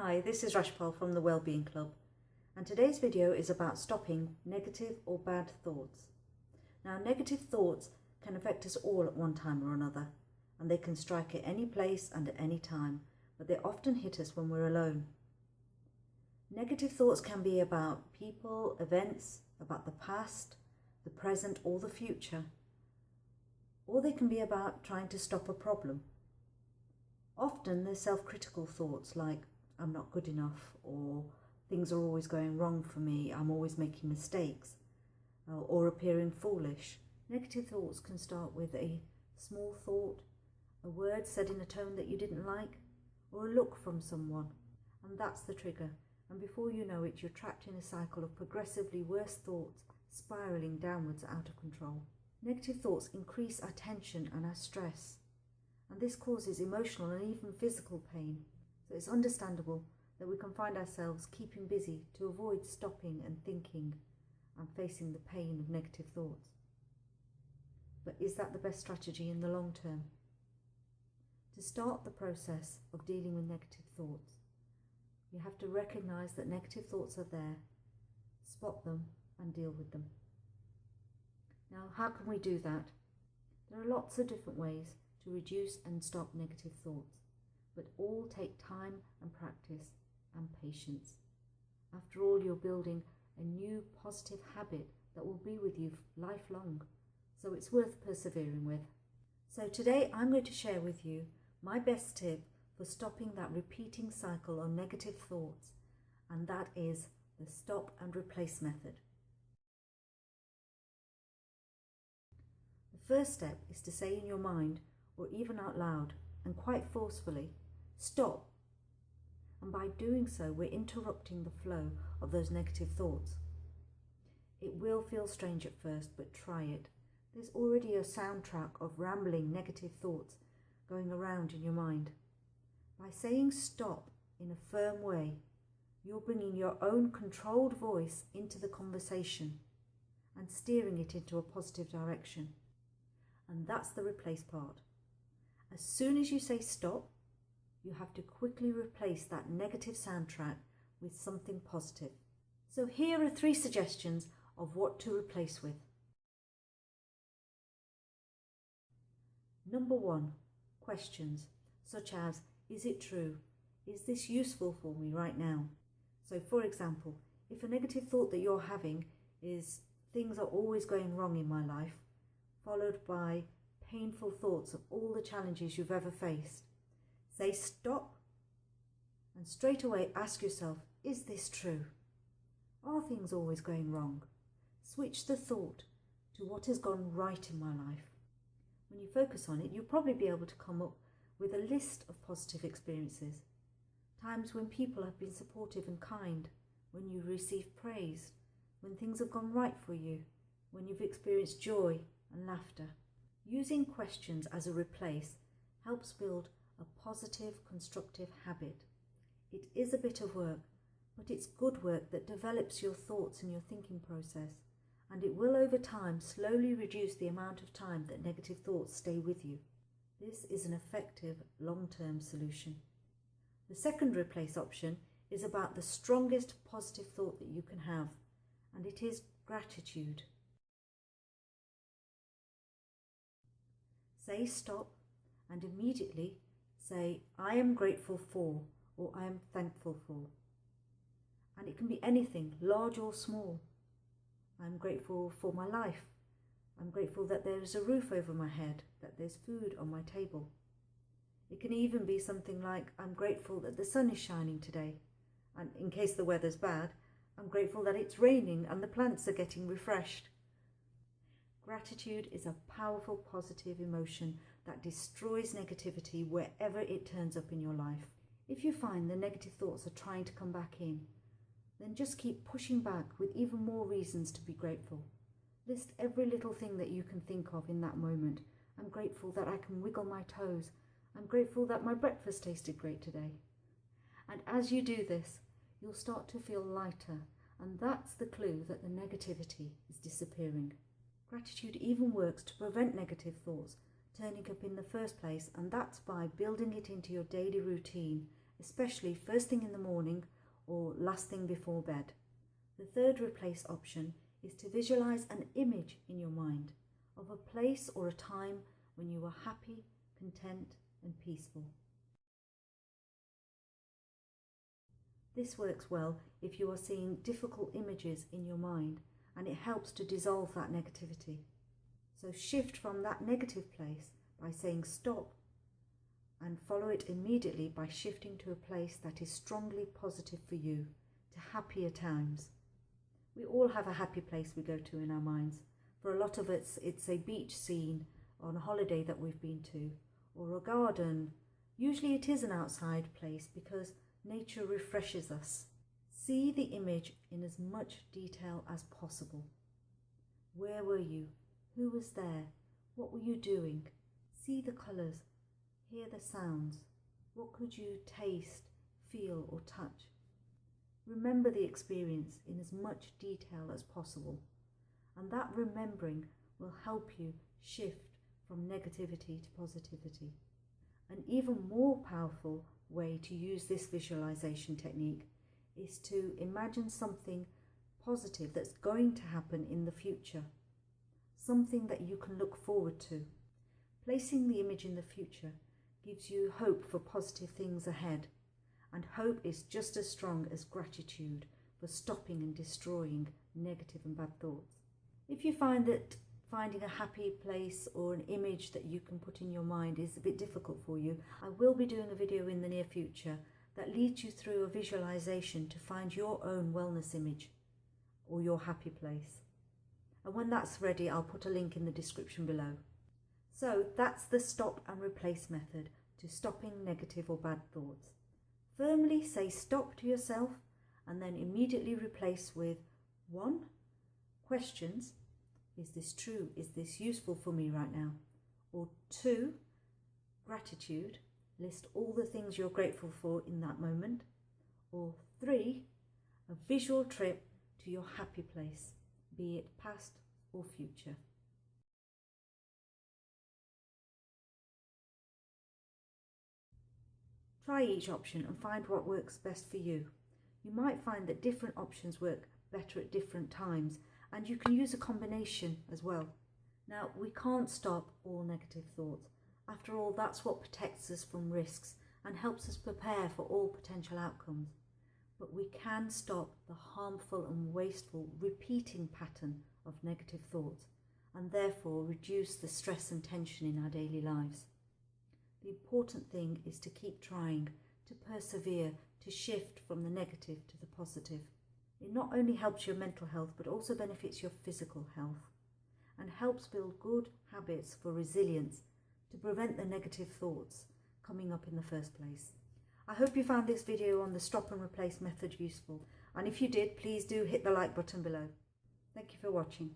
Hi, this is Rashpal from the Wellbeing Club, and today's video is about stopping negative or bad thoughts. Now, negative thoughts can affect us all at one time or another, and they can strike at any place and at any time, but they often hit us when we're alone. Negative thoughts can be about people, events, about the past, the present, or the future, or they can be about trying to stop a problem. Often they're self-critical thoughts like, I'm not good enough, or things are always going wrong for me, I'm always making mistakes, or appearing foolish. Negative thoughts can start with a small thought, a word said in a tone that you didn't like, or a look from someone, and that's the trigger. And before you know it, you're trapped in a cycle of progressively worse thoughts, spiraling downwards out of control. Negative thoughts increase our tension and our stress, and this causes emotional and even physical pain. So it's understandable that we can find ourselves keeping busy to avoid stopping and thinking and facing the pain of negative thoughts. But is that the best strategy in the long term? To start the process of dealing with negative thoughts, you have to recognize that negative thoughts are there, spot them and deal with them. Now, how can we do that? There are lots of different ways to reduce and stop negative thoughts, but all take time and practice and patience. After all, you're building a new positive habit that will be with you lifelong, so it's worth persevering with. So today I'm going to share with you my best tip for stopping that repeating cycle of negative thoughts, and that is the stop and replace method. The first step is to say in your mind, or even out loud, and quite forcefully, stop. And by doing so, we're interrupting the flow of those negative thoughts. It will feel strange at first, but try it. There's already a soundtrack of rambling negative thoughts going around in your mind. By saying stop in a firm way, you're bringing your own controlled voice into the conversation and steering it into a positive direction. And that's the replace part. As soon as you say stop, you have to quickly replace that negative soundtrack with something positive. So here are 3 suggestions of what to replace with. Number 1, questions such as, is it true? Is this useful for me right now? So for example, if a negative thought that you're having is, things are always going wrong in my life, followed by painful thoughts of all the challenges you've ever faced, say stop and straight away ask yourself, is this true? Are things always going wrong? Switch the thought to what has gone right in my life. When you focus on it, you'll probably be able to come up with a list of positive experiences, times when people have been supportive and kind, when you've received praise, when things have gone right for you, when you've experienced joy and laughter. Using questions as a replace helps build a positive, constructive habit. It is a bit of work, but it's good work that develops your thoughts and your thinking process, and it will over time slowly reduce the amount of time that negative thoughts stay with you. This is an effective long-term solution. The second replace option is about the strongest positive thought that you can have, and it is gratitude. Say stop and immediately say, I am grateful for, or I am thankful for. And it can be anything, large or small. I'm grateful for my life. I'm grateful that there is a roof over my head, that there's food on my table. It can even be something like, I'm grateful that the sun is shining today. And in case the weather's bad, I'm grateful that it's raining and the plants are getting refreshed. Gratitude is a powerful positive emotion that destroys negativity wherever it turns up in your life. If you find the negative thoughts are trying to come back in, then just keep pushing back with even more reasons to be grateful. List every little thing that you can think of in that moment. I'm grateful that I can wiggle my toes. I'm grateful that my breakfast tasted great today. And as you do this, you'll start to feel lighter, and that's the clue that the negativity is disappearing. Gratitude even works to prevent negative thoughts turning up in the first place, and that's by building it into your daily routine especially first thing in the morning or last thing before bed. The third replace option is to visualize an image in your mind of a place or a time when you were happy, content, and peaceful. This works well if you are seeing difficult images in your mind, and it helps to dissolve that negativity. So shift from that negative place by saying stop, and follow it immediately by shifting to a place that is strongly positive for you, to happier times. We all have a happy place we go to in our minds. For a lot of us, it's a beach scene on a holiday that we've been to, or a garden. Usually it is an outside place because nature refreshes us. See the image in as much detail as possible. Where were you? Who was there? What were you doing? See the colours, hear the sounds. What could you taste, feel, or touch? Remember the experience in as much detail as possible, and that remembering will help you shift from negativity to positivity. An even more powerful way to use this visualization technique is to imagine something positive that's going to happen in the future, something that you can look forward to. Placing the image in the future gives you hope for positive things ahead, and hope is just as strong as gratitude for stopping and destroying negative and bad thoughts. If you find that finding a happy place or an image that you can put in your mind is a bit difficult for you, I will be doing a video in the near future that leads you through a visualization to find your own wellness image or your happy place. And when that's ready, I'll put a link in the description below. So that's the stop and replace method to stopping negative or bad thoughts. Firmly say stop to yourself and then immediately replace with 1. Questions. Is this true? Is this useful for me right now? Or 2. Gratitude. List all the things you're grateful for in that moment. Or 3. A visual trip to your happy place, be it past or future. Try each option and find what works best for you. You might find that different options work better at different times, and you can use a combination as well. Now, we can't stop all negative thoughts. After all, that's what protects us from risks and helps us prepare for all potential outcomes. But we can stop the harmful and wasteful repeating pattern of negative thoughts, and therefore reduce the stress and tension in our daily lives. The important thing is to keep trying, to persevere, to shift from the negative to the positive. It not only helps your mental health, but also benefits your physical health, and helps build good habits for resilience to prevent the negative thoughts coming up in the first place. I hope you found this video on the stop and replace method useful, and if you did, please do hit the like button below. Thank you for watching.